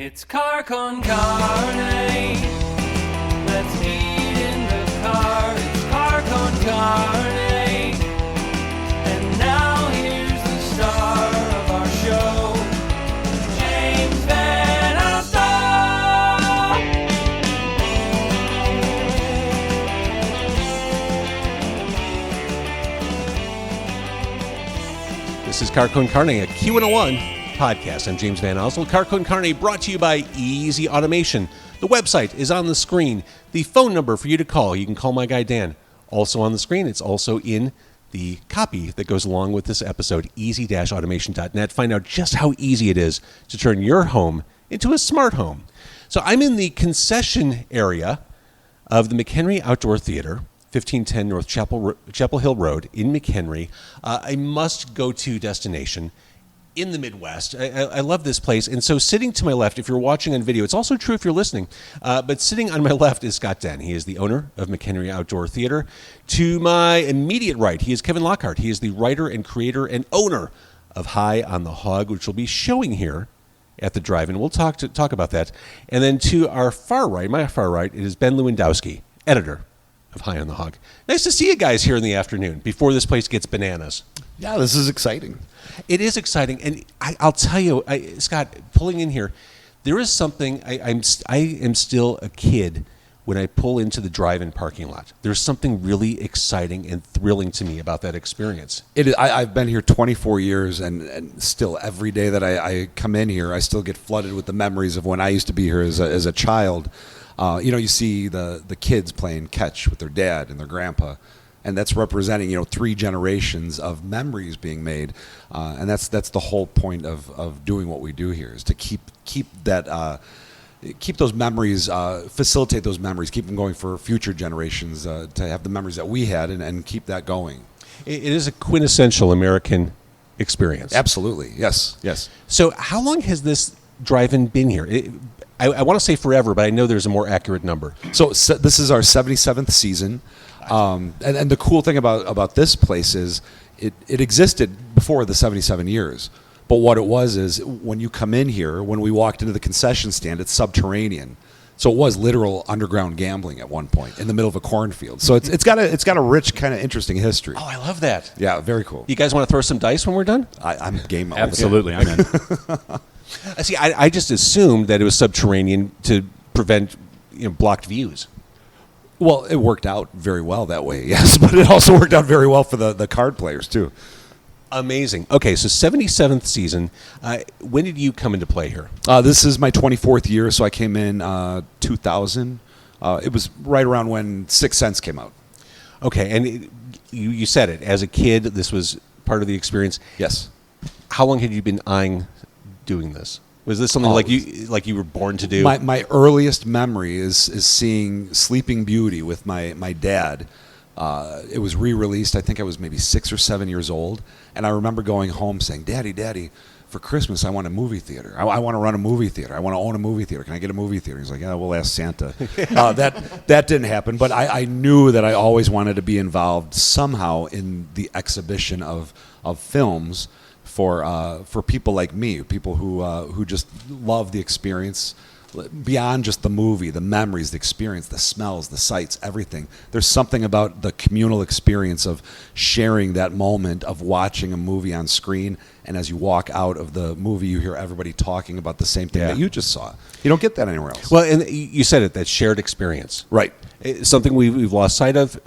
It's car con carne. Let's eat in the car. It's car con carne. And now here's the star of our show, James Van Alstyne. This is Car Con Carne, a Q101 podcast. I'm James Van Alstyne. Car Con Carne brought to you by Easy Automation. The website is on the screen. The phone number for you to call, you can call my guy Dan. Also on the screen, it's also in the copy that goes along with this episode, easy-automation.net. Find out just how easy it is to turn your home into a smart home. So I'm in the concession area of the McHenry Outdoor Theater, 1510 North Chapel Hill Road in McHenry, a must-go-to destination in the Midwest. I love this place. And so sitting to my left, if you're watching on video, it's also true if you're listening, but sitting on my left is Scott Dehn. He is the owner of McHenry Outdoor Theater. To my immediate right, he is Kevin Lockhart. He is the writer and creator and owner of High on the Hog, which will be showing here at the drive-in. We'll talk about that. And then to our far right, my far right, it is Ben Lewandowski, editor of High on the Hog. Nice to see you guys here in the afternoon before this place gets bananas. Yeah, this is exciting. It is exciting, and I'll tell you, Scott, pulling in here, there is something. I am still a kid when I pull into the drive-in parking lot. There's something really exciting and thrilling to me about that experience. I've been here 24 years, and still every day that I come in here, I still get flooded with the memories of when I used to be here as a child. You see the kids playing catch with their dad and their grandpa. And that's representing, 3 generations of memories being made, and that's the whole point of doing what we do here is to keep those memories, facilitate those memories, keep them going for future generations, to have the memories that we had, and keep that going. It is a quintessential American experience. Absolutely, yes. So, how long has this drive-in been here? I want to say forever, but I know there's a more accurate number. So this is our 77th season. And the cool thing about this place is it existed before the 77 years. But what it was is when you come in here, when we walked into the concession stand, it's subterranean. So it was literal underground gambling at one point in the middle of a cornfield. So it's got a rich, kind of interesting history. Oh, I love that. Yeah, very cool. You guys want to throw some dice when we're done? I'm game. Absolutely, I'm in. See, I just assumed that it was subterranean to prevent blocked views. Well, it worked out very well that way, yes. But it also worked out very well for the card players, too. Amazing. Okay, so 77th season. When did you come into play here? This is my 24th year, so I came in 2000. It was right around when Sixth Sense came out. Okay, and you said it. As a kid, this was part of the experience. Yes. How long had you been eyeing doing this? Was this something like you were born to do? My earliest memory is seeing Sleeping Beauty with my dad. It was re-released. I think I was maybe 6 or 7 years old, and I remember going home saying, "Daddy, for Christmas I want a movie theater. I want to run a movie theater. I want to own a movie theater. Can I get a movie theater?" He's like, "Yeah, we'll ask Santa." That didn't happen, but I knew that I always wanted to be involved somehow in the exhibition of films. For people like me, people who just love the experience beyond just the movie, the memories, the experience, the smells, the sights, everything. There's something about the communal experience of sharing that moment of watching a movie on screen, and as you walk out of the movie, you hear everybody talking about the same thing that you just saw. You don't get that anywhere else. Well, and you said it, that shared experience. Right. It's something we've lost sight of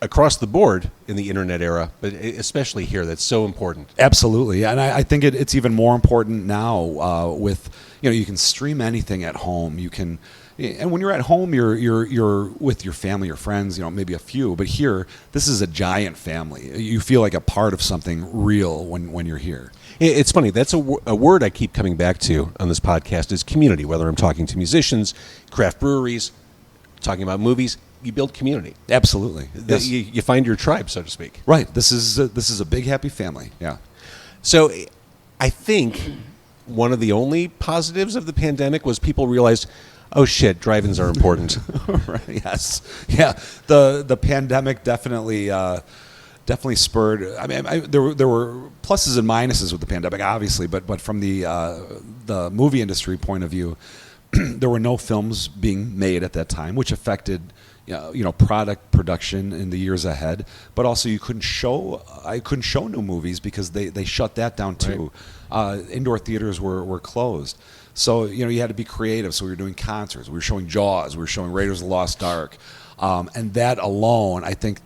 across the board in the internet era, but especially here, that's so important. Absolutely, and I think it's even more important now with you can stream anything at home. You can, and when you're at home, you're with your family, your friends, maybe a few. But here, this is a giant family. You feel like a part of something real when you're here. It's funny. That's a word I keep coming back to on this podcast is community. Whether I'm talking to musicians, craft breweries, talking about movies. You build community. Absolutely. Yes. You find your tribe, so to speak. Right. This is a big, happy family. Yeah. So I think one of the only positives of the pandemic was people realized, oh, shit, drive-ins are important. Right. Yes. Yeah. The pandemic definitely definitely spurred. I mean, there were pluses and minuses with the pandemic, obviously, but from the movie industry point of view, there were no films being made at that time, which affected product production in the years ahead. But also, I couldn't show new movies because they shut that down too. Right. Indoor theaters were closed. So, you had to be creative. So we were doing concerts. We were showing Jaws. We were showing Raiders of the Lost Ark. And that alone, I think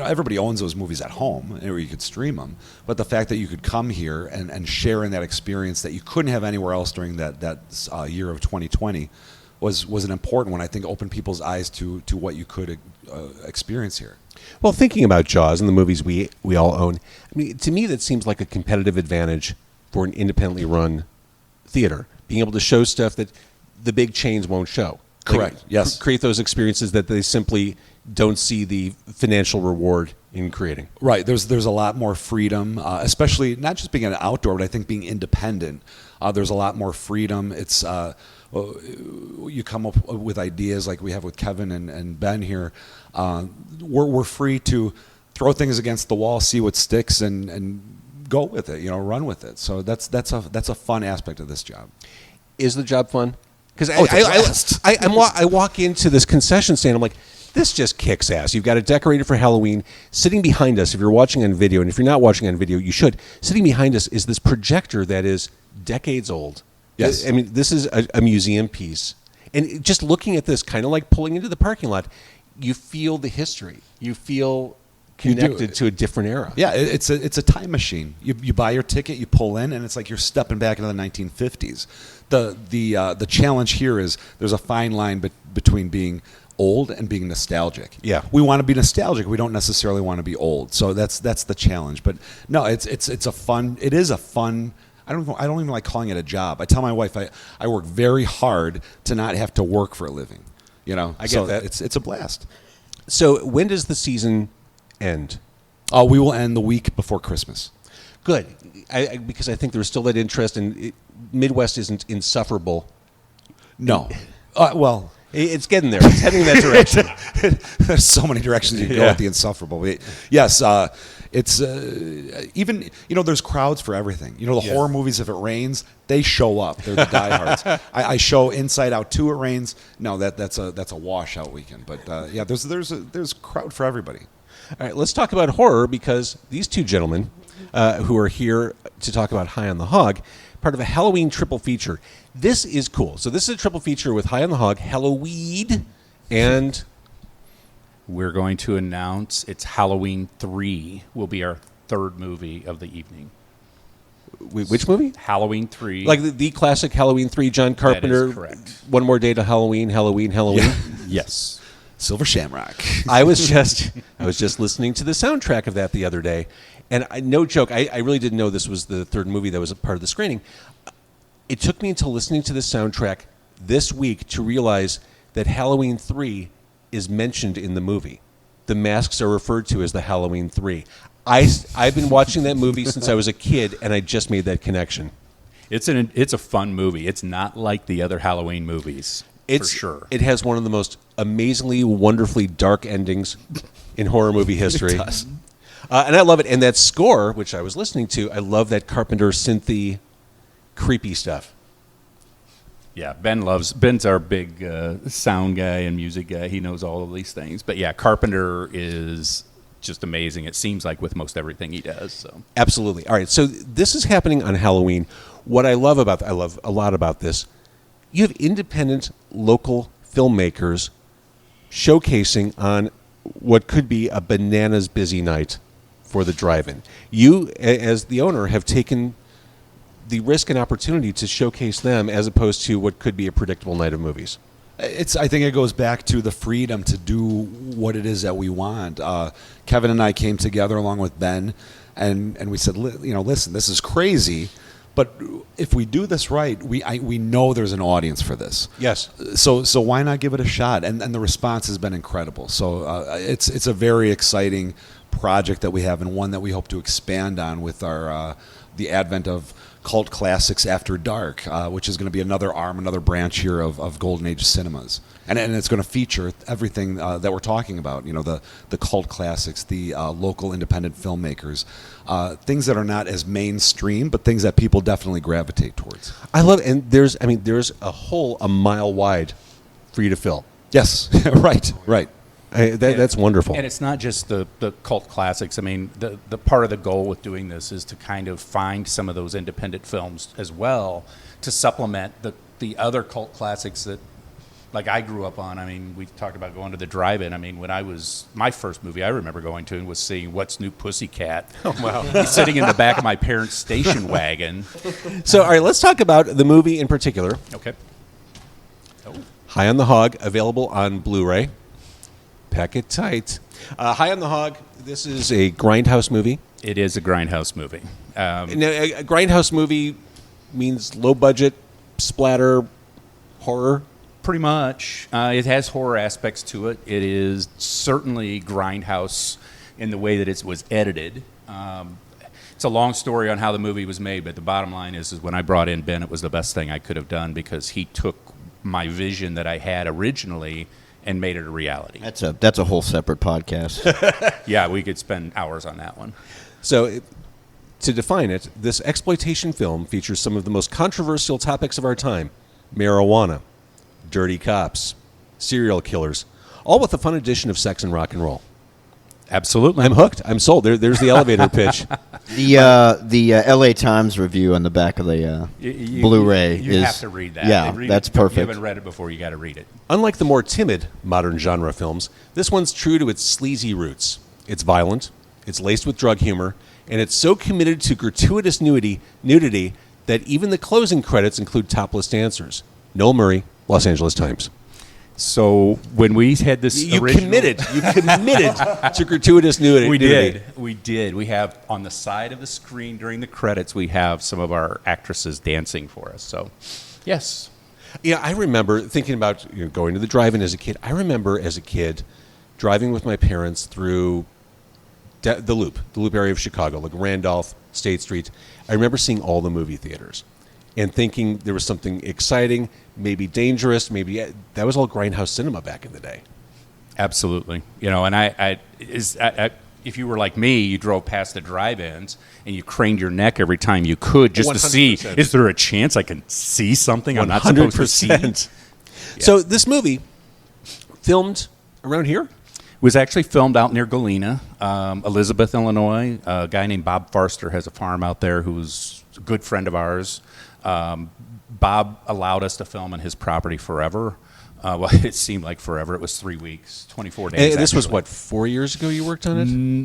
everybody owns those movies at home, or you could stream them. But the fact that you could come here and share in that experience that you couldn't have anywhere else during that year of 2020 was an important one. I think opened people's eyes to what you could experience here. Well, thinking about Jaws and the movies we all own, I mean, to me that seems like a competitive advantage for an independently run theater, being able to show stuff that the big chains won't show. Correct. Like, yes. Create those experiences that they simply don't see the financial reward in creating. Right. There's a lot more freedom, especially not just being an outdoor, but I think being independent. There's a lot more freedom. It's you come up with ideas like we have with Kevin and Ben here. We're free to throw things against the wall, see what sticks, and go with it. Run with it. So that's a fun aspect of this job. Is the job fun? Because I walk into this concession stand, I'm like, this just kicks ass. You've got it decorated for Halloween. Sitting behind us, if you're watching on video, and if you're not watching on video, you should. Sitting behind us is this projector that is decades old. Yes. I mean, this is a museum piece. And just looking at this, kind of like pulling into the parking lot, you feel the history. You feel connected to a different era. Yeah, it's a time machine. You buy your ticket, you pull in, and it's like you're stepping back into the 1950s. The challenge here is there's a fine line between being old and being nostalgic. Yeah, we want to be nostalgic. We don't necessarily want to be old. So that's the challenge. But no, it is a fun. I don't even like calling it a job. I tell my wife I work very hard to not have to work for a living. I get that. It's a blast. So when does the season end? We will end the week before Christmas. Good, because I think there's still that interest, and Midwest isn't insufferable. No, well. It's getting there. It's heading that direction. There's so many directions you can go with the insufferable. Yes, it's even there's crowds for everything. The horror movies, if it rains, they show up. They're the diehards. I show Inside Out 2. It rains. No, that's a washout weekend. But there's crowd for everybody. All right, let's talk about horror, because these two gentlemen who are here to talk about High on the Hog, part of a Halloween triple feature. This is cool. So this is a triple feature with High on the Hog, Halloweed, and we're going to announce it's Halloween 3 will be our third movie of the evening. Which movie? Halloween 3. Like the classic Halloween 3, John Carpenter. That is correct. One More Day to Halloween. Yeah. Yes. Silver Shamrock. I was just listening to the soundtrack of that the other day, and no joke, I really didn't know this was the third movie that was a part of the screening. It took me until listening to the soundtrack this week to realize that Halloween 3 is mentioned in the movie. The masks are referred to as the Halloween 3. I've been watching that movie since I was a kid, and I just made that connection. It's a fun movie. It's not like the other Halloween movies, for sure. It has one of the most amazingly, wonderfully dark endings in horror movie history. It does. And I love it. And that score, which I was listening to, I love that Carpenter synthy, creepy stuff. Yeah, Ben's our big sound guy and music guy. He knows all of these things. But yeah, Carpenter is just amazing. It seems like with most everything he does. So absolutely. All right, so this is happening on Halloween. What I love a lot about this, you have independent local filmmakers showcasing on what could be a bananas busy night for the drive-in. You, as the owner, have taken the risk and opportunity to showcase them as opposed to what could be a predictable night of movies. I think it goes back to the freedom to do what it is that we want. Kevin and I came together along with Ben, and we said, listen, this is crazy, but if we do this right, we know there's an audience for this. Yes. So why not give it a shot? And the response has been incredible. So it's a very exciting project that we have, and one that we hope to expand on with our the advent of Cult Classics After Dark, which is going to be another branch here of Golden Age cinemas. And it's going to feature everything that we're talking about, the cult classics, the local independent filmmakers, things that are not as mainstream, but things that people definitely gravitate towards. I love, and there's a hole a mile wide for you to fill. Yes, right. That's wonderful. And it's not just the cult classics. I mean, the part of the goal with doing this is to kind of find some of those independent films as well to supplement the other cult classics that, like, I grew up on. I mean, we talked about going to the drive-in. I mean, my first movie I remember going to was seeing What's New Pussycat. Oh, wow. Sitting in the back of my parents' station wagon. So, all right, let's talk about the movie in particular. Okay. Oh. High on the Hog, available on Blu-ray. Pack it tight. High on the Hog, this is a grindhouse movie. It is a grindhouse movie. Now, a grindhouse movie means low budget, splatter, horror. Pretty much. It has horror aspects to it. It is certainly grindhouse in the way that it was edited. It's a long story on how the movie was made, but the bottom line is when I brought in Ben, it was the best thing I could have done because he took my vision that I had originally and made it a reality. That's a whole separate podcast. Yeah, we could spend hours on that one. So, to define it, this exploitation film features some of the most controversial topics of our time: marijuana, dirty cops, serial killers, all with a fun addition of sex and rock and roll. Absolutely. I'm hooked. I'm sold. There's the elevator pitch. The LA Times review on the back of the Blu-ray is... You have to read that. Yeah, that's perfect. If you haven't read it before, you got to read it. Unlike the more timid modern genre films, this one's true to its sleazy roots. It's violent, it's laced with drug humor, and it's so committed to gratuitous nudity that even the closing credits include topless dancers. Noel Murray, Los Angeles Times. So when we had this You original... committed to gratuitous nudity. We did. We have on the side of the screen during the credits, we have some of our actresses dancing for us. So, yes. Yeah, I remember thinking about going to the drive-in as a kid. I remember as a kid driving with my parents through the Loop area of Chicago, like Randolph, State Street. I remember seeing all the movie theaters and thinking there was something exciting, maybe dangerous, maybe that was all grindhouse cinema back in the day. Absolutely. And if you were like me, you drove past the drive-ins and you craned your neck every time you could just 100%. To see, is there a chance I can see something I'm not supposed to see? Yeah. So this movie, filmed around here? It was actually filmed out near Galena, Elizabeth, Illinois. A guy named Bob Farster has a farm out there who's a good friend of ours. Bob allowed us to film on his property forever. Well, it seemed like forever. It was 3 weeks, 24 days. And this was, 4 years ago you worked on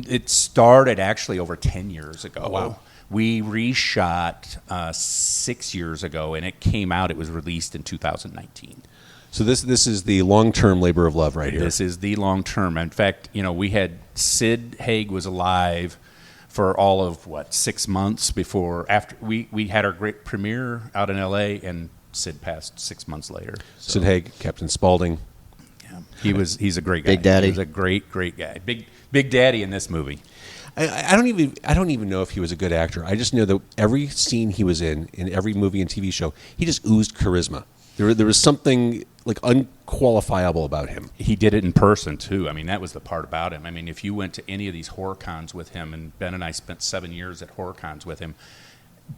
it? It started actually over 10 years ago. Oh, wow. We reshot 6 years ago, and it came out. It was released in 2019. So this is the long-term labor of love right here. This is the long-term. In fact, we had Sid Haig was alive for all of 6 months after we had our great premiere out in L.A. and Sid passed 6 months later. So. Sid Haig, Captain Spaulding. Yeah, he's a great guy. Big Daddy. He was a great guy. Big Daddy in this movie. I don't even know if he was a good actor. I just know that every scene he was in every movie and TV show, he just oozed charisma. There was something like unqualifiable about him. He did it in person too. I mean, that was the part about him. I mean, if you went to any of these horror cons with him, and Ben and I spent 7 years at horror cons with him,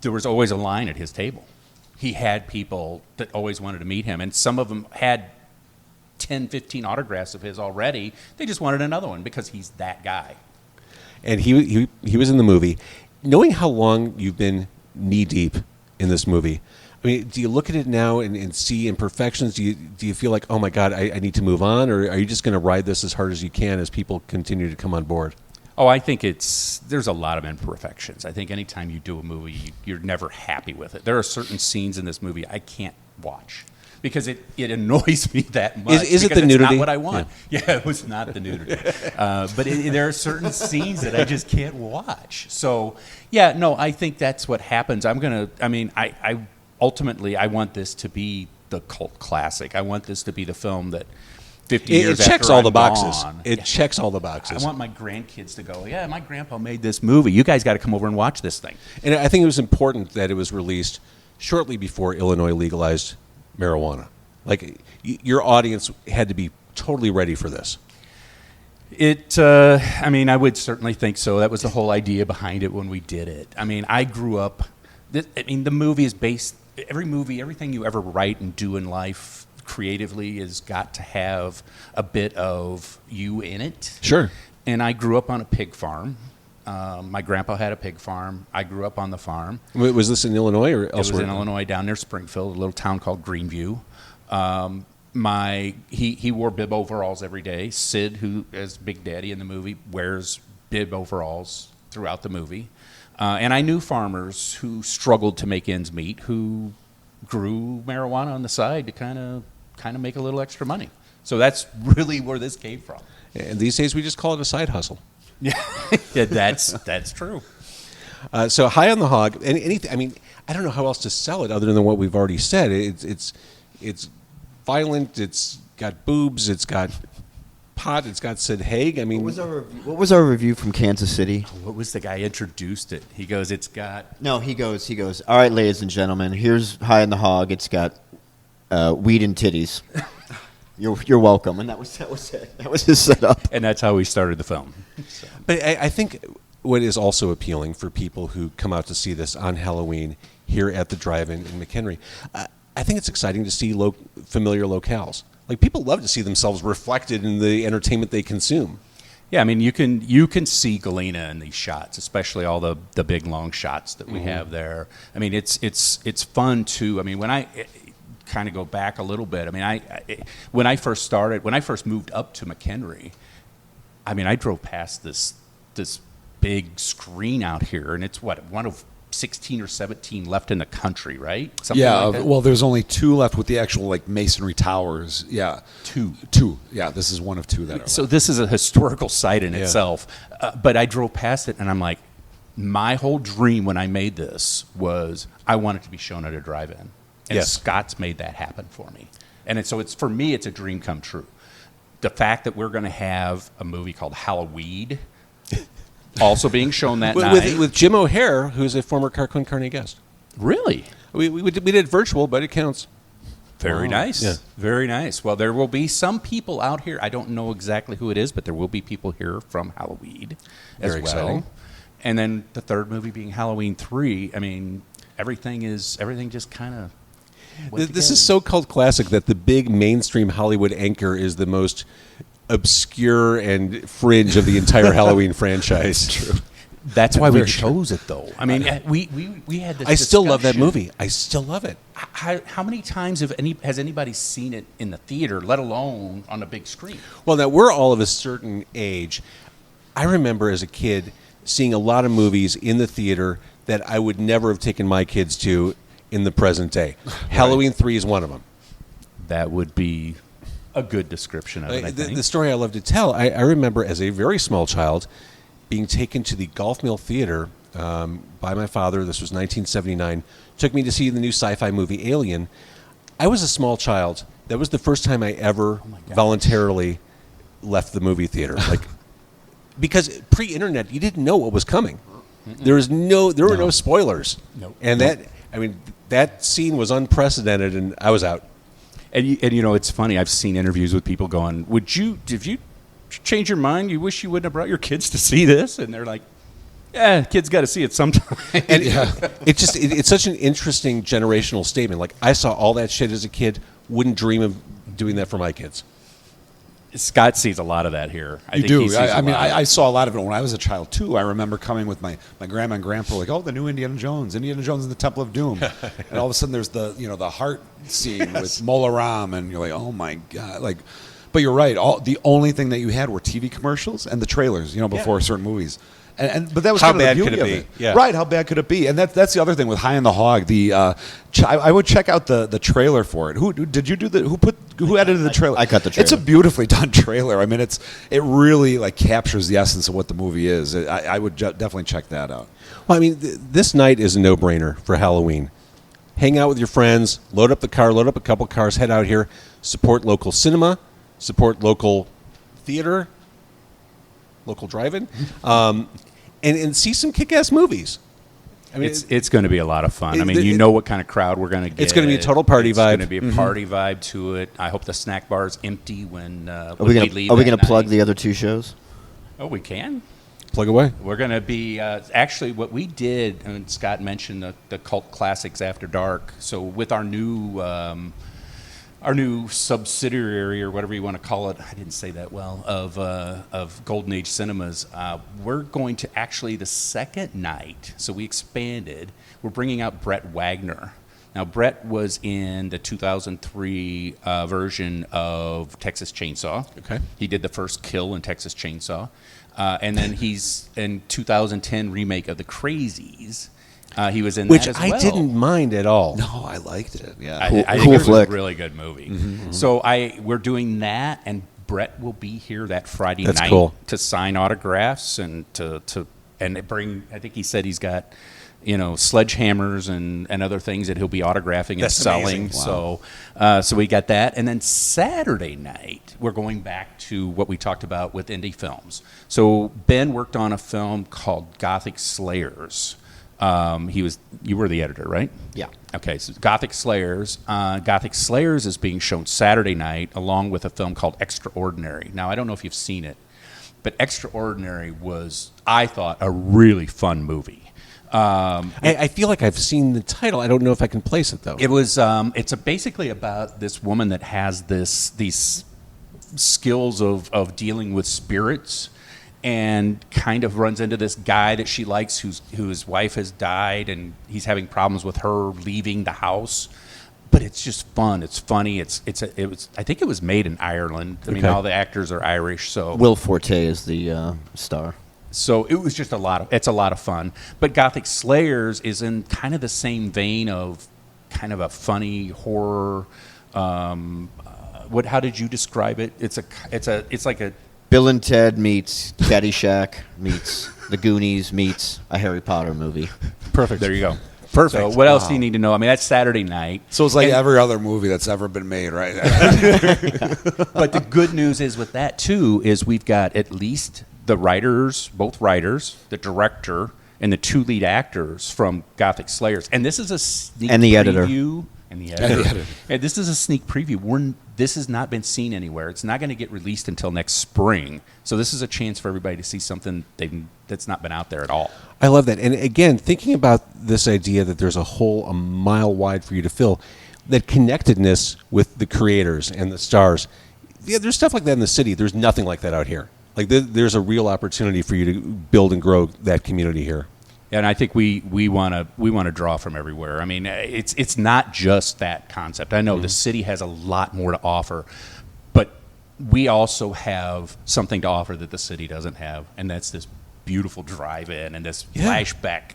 there was always a line at his table. He had people that always wanted to meet him, and some of them had 10, 15 autographs of his already. They just wanted another one because he's that guy. And he was in the movie. Knowing how long you've been knee-deep in this movie, I mean, do you look at it now and see imperfections? Do you feel like, oh my God, I need to move on, or are you just going to ride this as hard as you can as people continue to come on board? Oh, I think there's a lot of imperfections. I think anytime you do a movie, you're never happy with it. There are certain scenes in this movie I can't watch because it annoys me that much. Is it the nudity? It's not what I want. Yeah, it was not the nudity. But there are certain scenes that I just can't watch. So, yeah, no, I think that's what happens. Ultimately, I want this to be the cult classic. I want this to be the film that 50 It years checks after all I'm the boxes. gone. It checks all the boxes. I want my grandkids to go, yeah, my grandpa made this movie. You guys got to come over and watch this thing. And I think it was important that it was released shortly before Illinois legalized marijuana. Like, your audience had to be totally ready for this. I mean, I would certainly think so. That was the whole idea behind it when we did it. I mean, I grew up, the movie is based, everything you ever write and do in life creatively has got to have a bit of you in it. Sure. And I grew up on a pig farm. My grandpa had a pig farm. I grew up on the farm. Was this in Illinois or elsewhere? It was in Illinois, down near Springfield, a little town called Greenview. He wore bib overalls every day. Sid, who is Big Daddy in the movie, wears bib overalls throughout the movie. And I knew farmers who struggled to make ends meet, who grew marijuana on the side to kind of make a little extra money. So that's really where this came from. And these days we just call it a side hustle. Yeah, that's true. So High on the Hog, and anything. I mean, I don't know how else to sell it other than what we've already said. It's violent. It's got boobs. It's got pot. It's got Sid Haig. I mean, What was our review from Kansas City? What was the guy introduced it? He goes, it's got... No, he goes, all right, ladies and gentlemen, here's High on the Hog. It's got weed and titties. You're welcome. And that was it. That was his setup. And that's how we started the film. So. But I think what is also appealing for people who come out to see this on Halloween here at the drive-in in McHenry, I think it's exciting to see familiar locales. Like, people love to see themselves reflected in the entertainment they consume. Yeah, I mean, you can see Galena in these shots, especially all the big long shots that we have there. I mean, it's fun too. I mean, when I kind of go back a little bit, I mean, when I first moved up to McHenry, I mean, I drove past this big screen out here, and it's one of 16 or 17 left in the country, right? Something like that? Well, there's only 2 left with the actual like masonry towers. Yeah, two. Yeah, this is one of 2 that are. So this is a historical site in itself. But I drove past it, and I'm like, my whole dream when I made this was I want it to be shown at a drive-in, and Yes. Scott's made that happen for me. And so for me, it's a dream come true. The fact that we're going to have a movie called Halloweed. Also being shown that night. With Jim O'Hare, who's a former Carcon Carney guest. Really? We did virtual, but it counts. Very nice. Yeah. Very nice. Well, there will be some people out here. I don't know exactly who it is, but there will be people here from Halloweed as Very well. exciting. And then the third movie being Halloween 3. I mean, everything just kind of This is so cult classic that the big mainstream Hollywood anchor is the most obscure and fringe of the entire Halloween franchise. True. That's why we chose it, though. I mean, we had this. I still love that discussion. movie. I still love it. How many times has anybody seen it in the theater, let alone on a big screen? Well, now we're all of a certain age. I remember as a kid seeing a lot of movies in the theater that I would never have taken my kids to in the present day. Halloween 3 is one of them. That would be a good description of it, I think. The story I love to tell, I remember as a very small child being taken to the Golf Mill Theater by my father. This was 1979. Took me to see the new sci-fi movie Alien. I was a small child. That was the first time I ever voluntarily left the movie theater. Because pre-internet, you didn't know what was coming. There were no spoilers. Nope. And that scene was unprecedented, and I was out. And you know, it's funny. I've seen interviews with people going, "If you change your mind, you wish you wouldn't have brought your kids to see this?" And they're like, "Yeah, kids got to see it sometime." And it's such an interesting generational statement. Like, I saw all that shit as a kid. Wouldn't dream of doing that for my kids. Scott sees a lot of that here. I saw a lot of it when I was a child too. I remember coming with my grandma and grandpa, like, "Oh, the new Indiana Jones in the Temple of Doom," and all of a sudden there's the heart scene with Mola Ram, and you're like, "Oh my god!" Like, but you're right. The only thing that you had were TV commercials and the trailers, before certain movies. But that was How kind of bad the could beauty it of it. be? Yeah. Right, how bad could it be? And that's the other thing with High on the Hog. I would check out the trailer for it. Who edited the trailer? I cut the trailer. It's a beautifully done trailer. I mean, it really captures the essence of what the movie is. I would definitely check that out. Well, I mean, this night is a no-brainer for Halloween. Hang out with your friends, load up the car, load up a couple cars, head out here, support local cinema, support local theater, local drive-in, and see some kick-ass movies. I mean, It's going to be a lot of fun. I mean, you know what kind of crowd we're going to get. It's going to be a total party vibe. It's going to be a party vibe to it. I hope the snack bar is empty when we leave. Are we going to plug the other two shows? Oh, we can. plug away. We're going to be actually what we did. And Scott mentioned the cult classics after dark. So with our new subsidiary or whatever you want to call it, I didn't say that well, of Golden Age Cinemas, we're going to actually the second night, so we expanded, we're bringing out Brett Wagner. Now, Brett was in the 2003 version of Texas Chainsaw. Okay. He did the first kill in Texas Chainsaw. And then he's in 2010 remake of The Crazies. He was in Which that as well. I didn't mind at all. No, I liked it. Yeah. I Cool think it was flick. a really good movie. So we're doing that, and Brett will be here that Friday That's night cool. to sign autographs and to bring. I think he said he's got sledgehammers and other things that he'll be autographing and That's selling. amazing. So we got that, and then Saturday night we're going back to what we talked about with indie films. So Ben worked on a film called Gothic Slayers. You were the editor, right? Yeah. Okay, so Gothic Slayers. Gothic Slayers is being shown Saturday night along with a film called Extraordinary. Now, I don't know if you've seen it, but Extraordinary was, I thought, a really fun movie. I feel like I've seen the title. I don't know if I can place it, though. It was. It's basically about this woman that has these skills of dealing with spirits, and kind of runs into this guy that she likes, whose wife has died, and he's having problems with her leaving the house. But it's just fun. It's funny. It was. I think it was made in Ireland. I mean, Okay. all the actors are Irish, so Will Forte is the star. So it was just it's a lot of fun. But Gothic Slayers is in kind of the same vein of kind of a funny horror. How did you describe it? It's like a Bill and Ted meets Caddyshack meets The Goonies meets a Harry Potter movie. Perfect. there you go. Perfect. So what else do you need to know? I mean, that's Saturday night. So it's like And- every other movie that's ever been made, right? But the good news is with that too is we've got at least both writers, the director, and the two lead actors from Gothic Slayers. And this is a sneak And the preview. editor. And the editor. And this is a sneak preview. This has not been seen anywhere. It's not going to get released until next spring. So this is a chance for everybody to see something that's not been out there at all. I love that. And again, thinking about this idea that there's a hole a mile wide for you to fill, that connectedness with the creators and the stars. Yeah, there's stuff like that in the city. There's nothing like that out here. Like there's a real opportunity for you to build and grow that community here. And I think we want to draw from everywhere. I mean, it's not just that concept. I know the city has a lot more to offer, but we also have something to offer that the city doesn't have, and that's this beautiful drive-in and this flashback,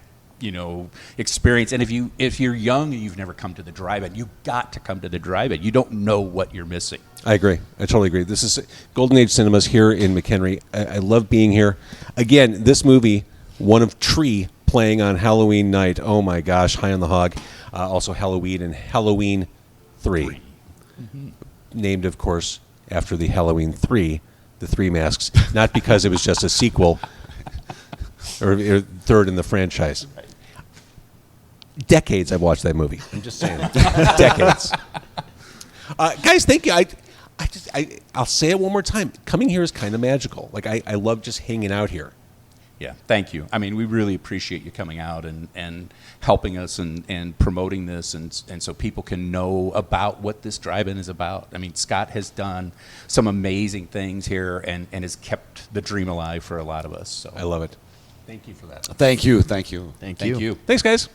experience. And if you're young and you've never come to the drive-in, you got to come to the drive-in. You don't know what you're missing. I agree. I totally agree. This is Golden Age Cinemas here in McHenry. I love being here. Again, this movie, one of Tree, playing on Halloween night. Oh my gosh, High on the Hog. Also Halloweed and Halloween 3. Named, of course, after the Halloween 3, the Three Masks. Not because it was just a sequel or third in the franchise. Decades I've watched that movie. I'm just saying. Decades. Guys, thank you. I'll say it one more time. Coming here is kind of magical. Like I love just hanging out here. Yeah, thank you. I mean, we really appreciate you coming out and helping us and promoting this and so people can know about what this drive-in is about. I mean, Scott has done some amazing things here and has kept the dream alive for a lot of us. So I love it. thank you for that. Thank you. Thank Thank you. you. Thanks, guys.